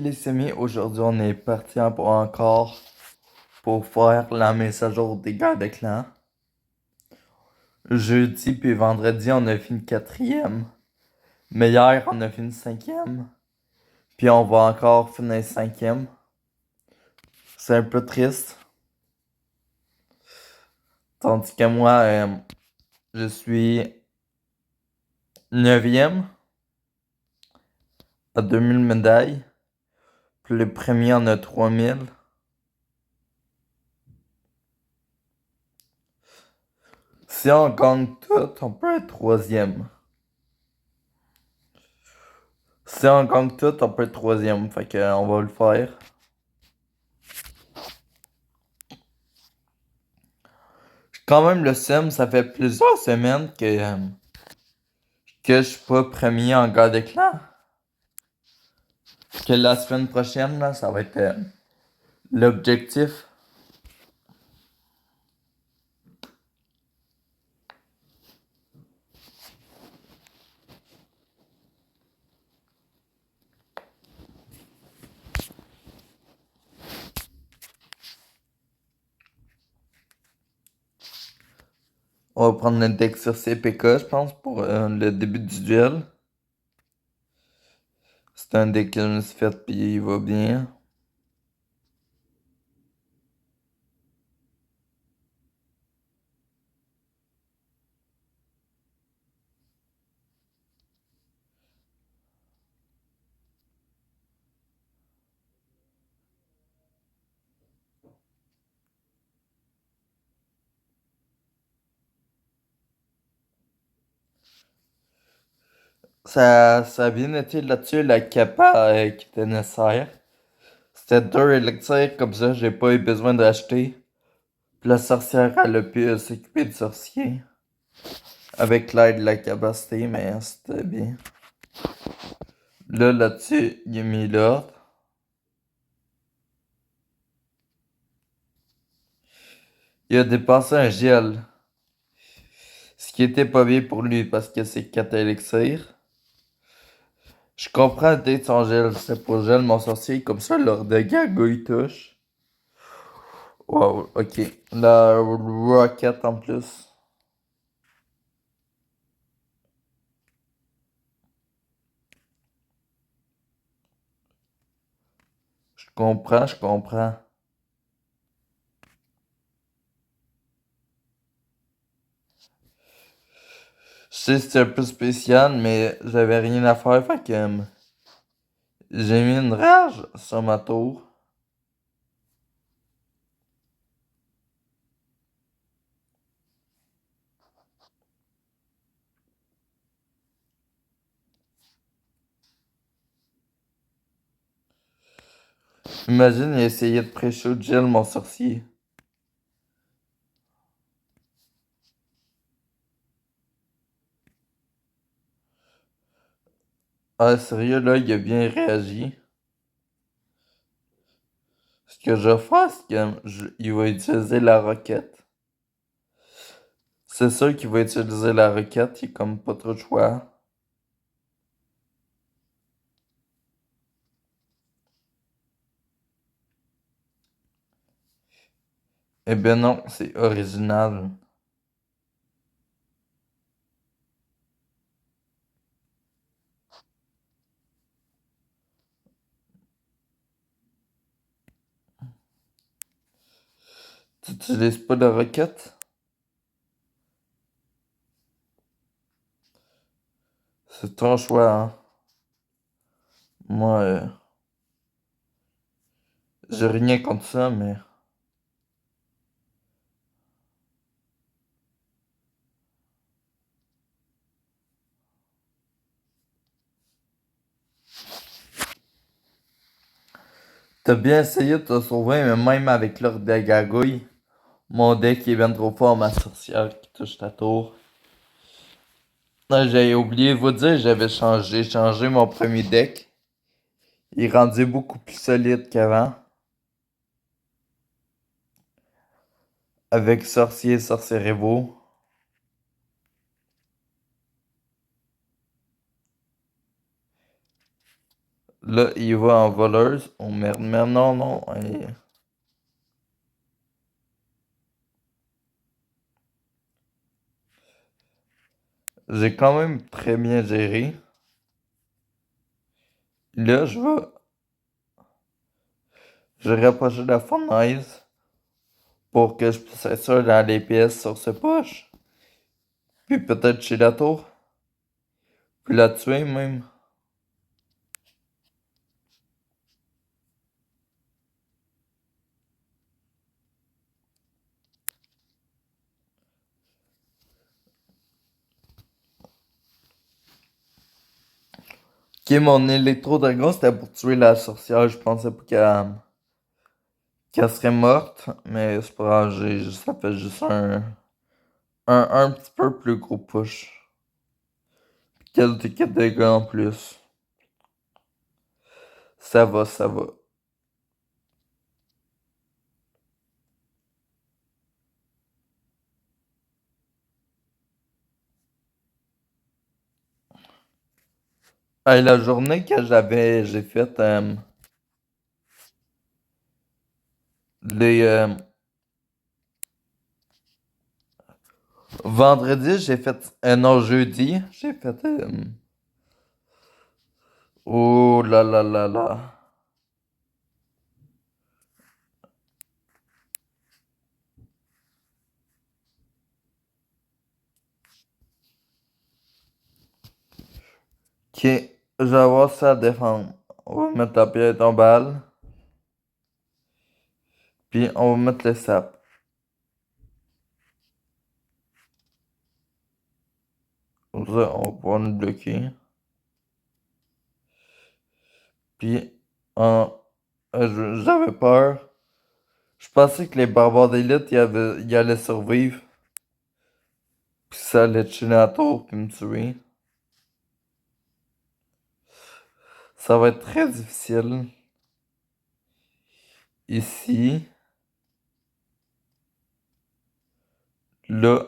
Les amis, aujourd'hui on est parti pour faire la mise à jour des guerres de clans. Jeudi puis vendredi on a fini quatrième. Mais hier on a fini cinquième. Puis on va encore finir cinquième. C'est un peu triste. Tandis que moi, je suis neuvième à 2000 médailles. Puis le premier en a 3000. Si on gagne tout, on peut être troisième. Si on gagne tout, on peut être troisième. Fait que on va le faire. Quand même le seum, ça fait plusieurs semaines que je suis pas premier en gars de clan. Que la semaine prochaine, là, ça va être l'objectif. On va prendre le deck sur CPK, je pense, pour le début du duel. C'est un deck que je me suis fait, puis il va bien. Ça a bien été là-dessus, la capa qui était nécessaire. C'était 2 élixirs, comme ça, j'ai pas eu besoin d'acheter. Puis la sorcière, elle a pu s'occuper du sorcier. Avec l'aide de la capacité, mais c'était bien. Là-dessus, il a mis l'ordre. Il a dépensé un gel. Ce qui était pas bien pour lui parce que c'est 4 élixirs. Je comprends peut-être son gel. C'est pour gel mon sorcier. Comme ça, leur dégâts, il touche. Wow, ok. La rocket en plus. Je comprends. Je sais que c'est un peu spécial, mais j'avais rien à faire. Fait que j'ai mis une rage sur ma tour. Imagine, il a essayé de pré-shoot gel mon sorcier. Ah, sérieux, là, il a bien réagi. Ce que je vais faire, c'est qu'il va utiliser la roquette. C'est sûr qu'il va utiliser la roquette, il a comme pas trop de choix. Eh ben non, c'est original. Tu n'utilises pas de roquette? C'est ton choix, hein. Moi, j'ai rien contre ça, mais... T'as bien essayé de te sauver, mais même avec l'ordre de gagouille, mon deck est bien trop fort, ma sorcière qui touche ta tour. J'ai oublié de vous dire, j'ai changé mon premier deck. Il est rendu beaucoup plus solide qu'avant. Avec sorcier et sorcierevo. Là, il va en voleuse. Oh merde, merde, non, non. J'ai quand même très bien géré. Là, je vais rapprocher la fournaise pour que je puisse être sûr dans les pièces sur ce poche. Puis peut-être chez la tour. Puis la tuer même. Ok, mon électro-dragon, c'était pour tuer la sorcière. Je pensais pas qu'elle serait morte. Mais c'est pas grave, ça fait juste un petit peu plus gros push. Quelques dégâts en plus. Ça va, ça va. Hey, la journée que j'ai fait les vendredi, j'ai fait non jeudi, j'ai fait oh là là là là. Ok, je vais avoir ça à défendre. On va mettre la pierre tombale, puis on va mettre le sap. Comme ça, on va pouvoir nous bloquer. Puis, en, j'avais peur. Je pensais que les barbares d'élite, ils allaient survivre. Puis ça allait chiller à la tour, puis me tuer. Ça va être très difficile. Ici, là,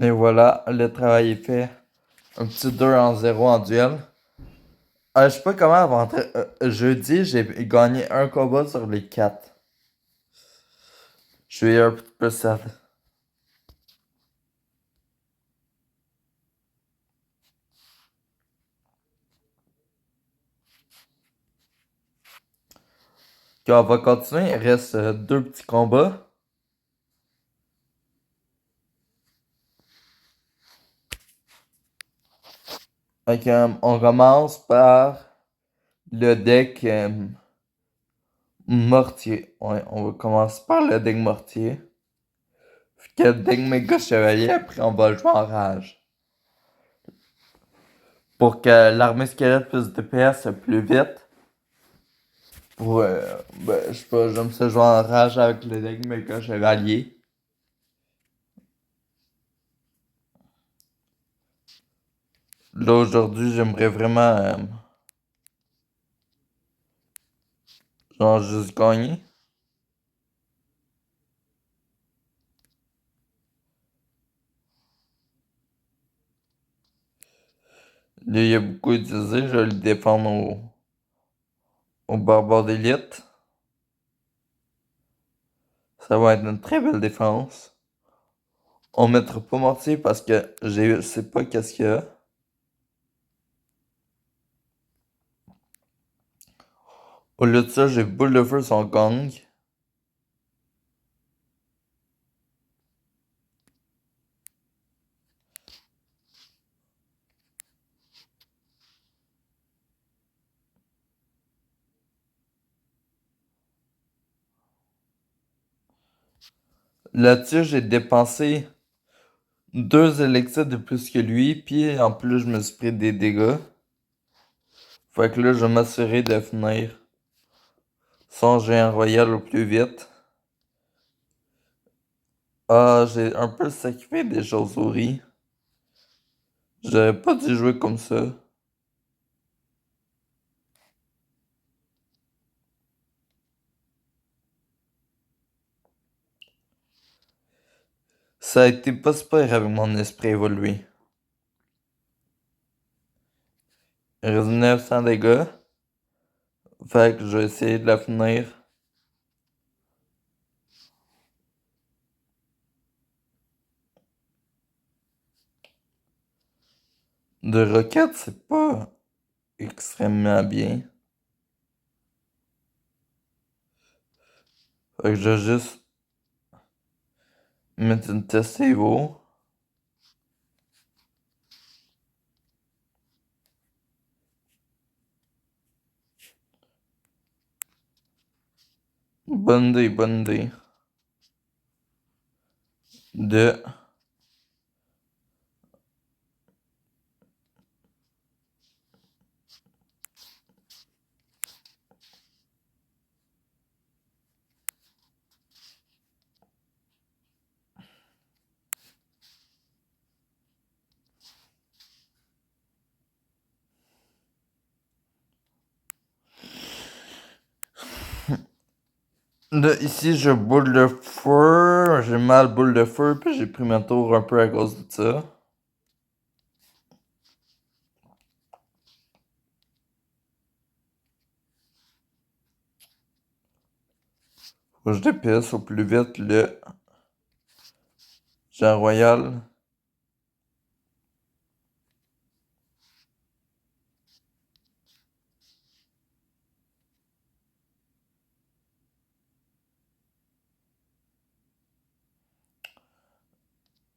et voilà, le travail est fait. Un petit 2-0 en duel. Je sais pas comment avant jeudi, j'ai gagné un combat sur les 4. Je suis un petit peu sad. Ok, on va continuer. Il reste deux petits combats. Ok, on commence par le deck mortier. Ouais, on va commencer par le deck mortier. Puis que le deck méga chevalier, après on va jouer en rage. Pour que l'armée squelette puisse DPS plus vite. Pour, je sais pas, j'aime ça jouer en rage avec le deck méga chevalier. Là, aujourd'hui, j'aimerais vraiment, genre, juste gagner. Là, il y a beaucoup utilisé, je vais le défendre au barbare d'élite. Ça va être une très belle défense. On mettra pas mortier parce que je sais pas qu'est-ce qu'il y a. Au lieu de ça, j'ai boule de feu son gang. Là-dessus, j'ai dépensé deux élixirs de plus que lui, puis en plus, je me suis pris des dégâts. Fait que là, je vais m'assurer de finir son géant royal au plus vite. Ah, j'ai un peu sacrifié des chauves-souris. J'aurais pas dû jouer comme ça. Ça a été pas super avec mon esprit évolué. Il reste 900 dégâts. Fait que je vais essayer de la finir. De roquette, c'est pas extrêmement bien. Fait que je vais juste mettre une test save. Bonne idée, bonne idée. De Là, ici, je boule de feu. J'ai mal boule de feu, puis j'ai pris ma tour un peu à cause de ça. Faut que je dépisse au plus vite le Jean Royal.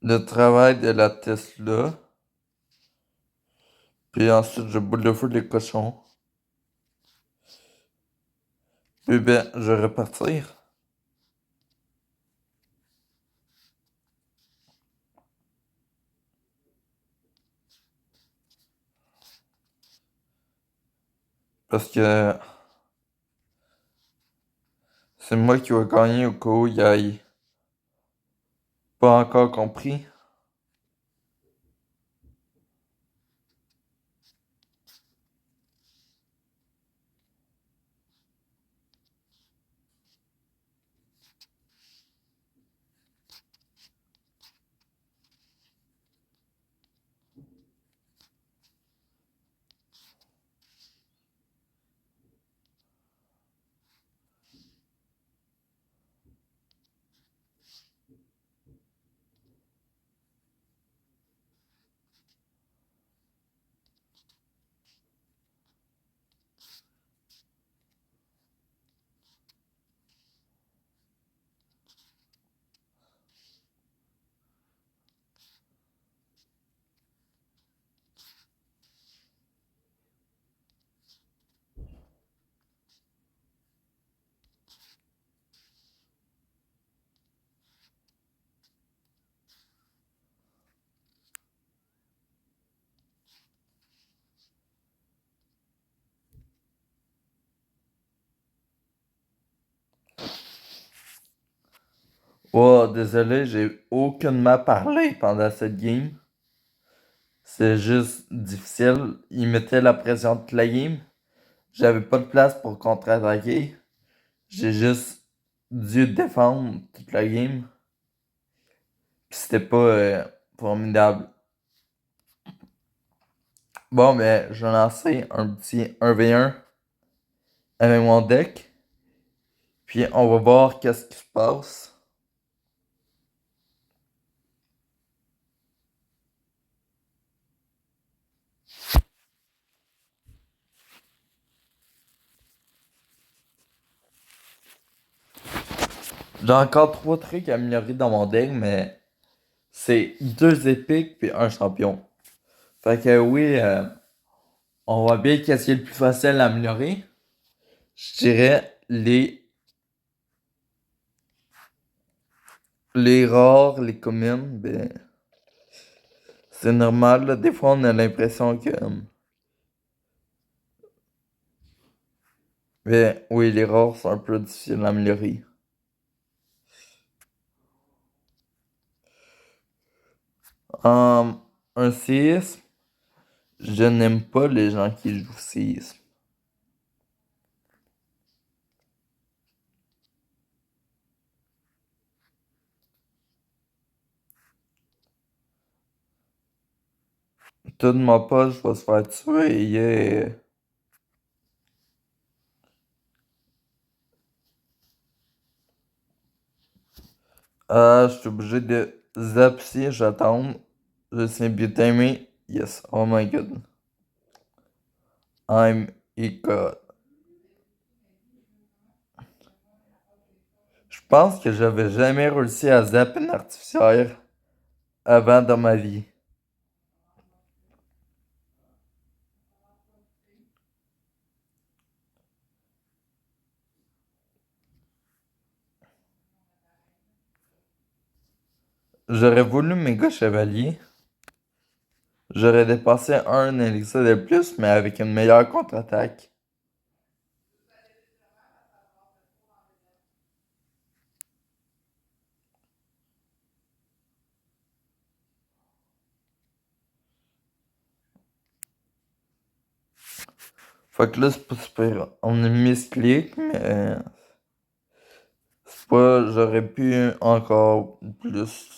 Le travail de la Tesla. Puis ensuite, je boule de feu les cochons. Puis ben, je vais repartir. Parce que c'est moi qui vais gagner au cas où il aille pas encore compris. Oh, désolé, j'ai aucunement parlé pendant cette game. C'est juste difficile. Il mettait la pression toute la game. J'avais pas de place pour contre-attaquer. J'ai juste dû défendre toute la game. Pis c'était pas formidable. Bon, ben, je vais lancer un petit 1v1 avec mon deck. Puis on va voir qu'est-ce qui se passe. J'ai encore trois trucs à améliorer dans mon deck, mais c'est deux épiques puis un champion. Fait que oui, on va bien qu'est-ce qui est le plus facile à améliorer. Je dirais les rares, les communes, ben c'est normal, là. Des fois on a l'impression que ben oui, les rares sont un peu difficiles à améliorer. Un 6. Je n'aime pas les gens qui jouent séisme. Tout ma poche va se faire tuer, yeah. Ah, je suis obligé de zapser, j'attends. Je sais bien t'aimer. Yes, oh my god. I'm a god. Je pense que j'avais jamais réussi à zapper une artificière avant dans ma vie. J'aurais voulu méga chevalier. J'aurais dépensé un élixir de plus, mais avec une meilleure contre-attaque. Fait que là, c'est pas super. On est misclick, mais c'est pas. J'aurais pu encore plus.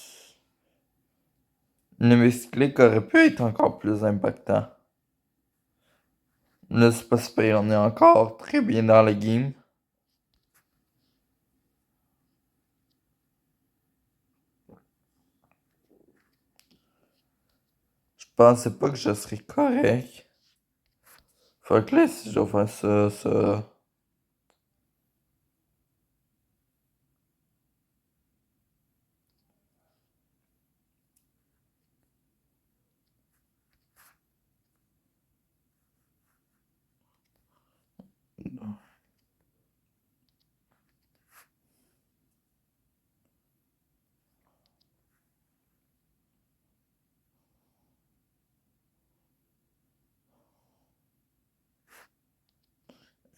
Le misclick aurait pu être encore plus impactant. Là, c'est pas super. On est encore très bien dans le game. Je pensais pas que je serais correct. Fait que là, si je fais ça.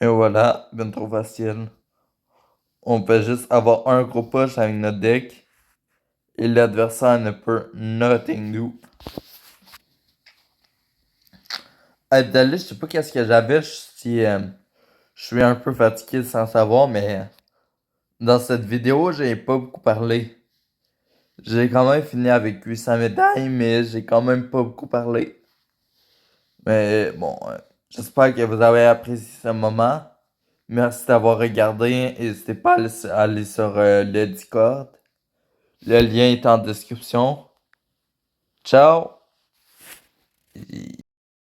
Et voilà, ben trop facile. On peut juste avoir un gros push avec notre deck. Et l'adversaire ne peut nothing do. Abdallah, je sais pas qu'est-ce que j'avais, je suis un peu fatigué sans savoir, mais dans cette vidéo, j'ai pas beaucoup parlé. J'ai quand même fini avec 800 médailles, mais j'ai quand même pas beaucoup parlé. Mais bon, j'espère que vous avez apprécié ce moment. Merci d'avoir regardé. N'hésitez pas à aller sur le Discord. Le lien est en description. Ciao!